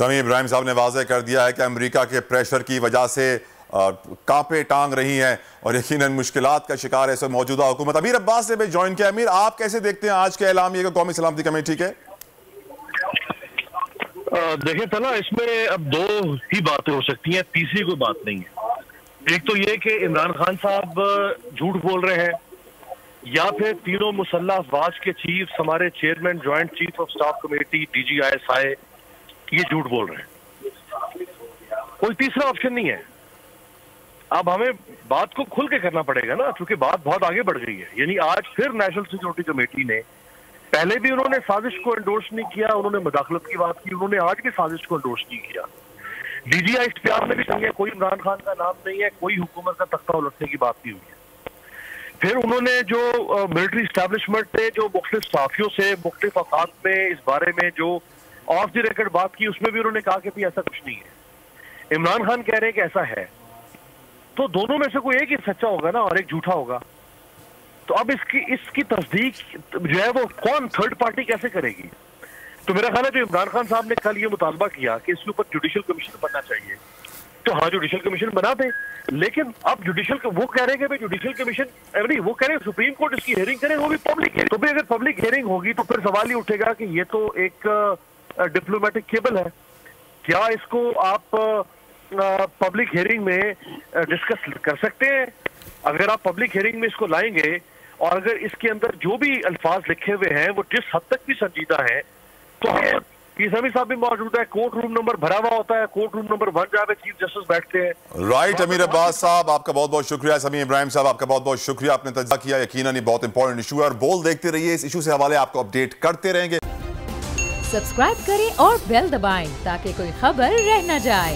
समी इब्राहिम साहब ने वाज़ेह कर दिया है कि अमेरिका के प्रेशर की वजह से कांपे टांग रही हैं और यकीनन मुश्किलात का शिकार है मौजूदा हुकूमत। अमीर अब्बास ने भी ज्वाइन किया। अमीर, आप कैसे देखते हैं आज के ऐलामिया को कौमी सलामती कमेटी के? देखिए तना, इसमें अब दो ही बातें हो सकती हैं, तीसरी कोई बात नहीं है। एक तो ये कि इमरान खान साहब झूठ बोल रहे हैं, या फिर तीनों मुसल्लह अफवाज के चीफ्स, हमारे chairman joint chief of staff committee DGISI, ये झूठ बोल रहे हैं। कोई तीसरा ऑप्शन नहीं है। अब हमें बात को खुल के करना पड़ेगा ना, क्योंकि बात बहुत आगे बढ़ गई है। यानी आज फिर नेशनल सिक्योरिटी कमेटी ने, पहले भी उन्होंने साजिश को एंडोर्स नहीं किया, उन्होंने मुदाखलत की बात की, उन्होंने आज की साजिश को एंडोर्स नहीं किया। DGI इख्तियार में भी संग है, कोई इमरान खान का नाम नहीं है, कोई हुकूमत का तख्ता उलटने की बात नहीं हुई है। फिर उन्होंने जो मिलिट्री स्टैब्लिशमेंट ने जो मुख्तलिफ साफियों से मुख्तलिफ औकात में इस बारे में जो ऑफ द रिकॉर्ड बात की, उसमें भी उन्होंने कहा कि भी ऐसा कुछ नहीं है। इमरान खान कह रहे हैं कि ऐसा है, तो दोनों में से कोई एक ही सच्चा होगा ना और एक झूठा होगा। तो अब इसकी तस्दीक जो है वो कौन, थर्ड पार्टी कैसे करेगी? तो मेरा ख्याल है जो इमरान खान साहब ने कल ये मुतालबा किया कि इसके ऊपर जुडिशल कमीशन बनना चाहिए, तो हाँ जुडिशल कमीशन बना दें। लेकिन अब वो कह रहे हैं कि जुडिशल कमीशन नहीं, वो कह रहे हैं सुप्रीम कोर्ट इसकी हेयरिंग करे, वो भी पब्लिक हेयरिंग। तो भी अगर पब्लिक हेयरिंग होगी तो फिर सवाल ही उठेगा कि ये तो एक डिप्लोमेटिक केबल है, क्या इसको आप पब्लिक हेयरिंग में डिस्कस कर सकते हैं? अगर आप पब्लिक हेयरिंग में इसको लाएंगे और अगर इसके अंदर जो भी अल्फाज लिखे हुए हैं वो जिस हद तक भी संजीदा है, तो समी साहब भी मौजूद है, कोर्ट रूम नंबर भरा हुआ होता है, कोर्ट रूम नंबर 1 जहाँ पे चीफ जस्टिस बैठते हैं। राइट, अमीर अब्बास साहब आपका बहुत बहुत शुक्रिया। समी इब्राहिम साहब आपका बहुत बहुत शुक्रिया, आपने तजज़िया किया। यकीनन ये बहुत इंपॉर्टेंट इशू है और बोल देखते रहिए, इस इशू से हवाले आपको अपडेट करते रहेंगे। सब्सक्राइब करें और बेल दबाएं ताकि कोई खबर रह न जाए।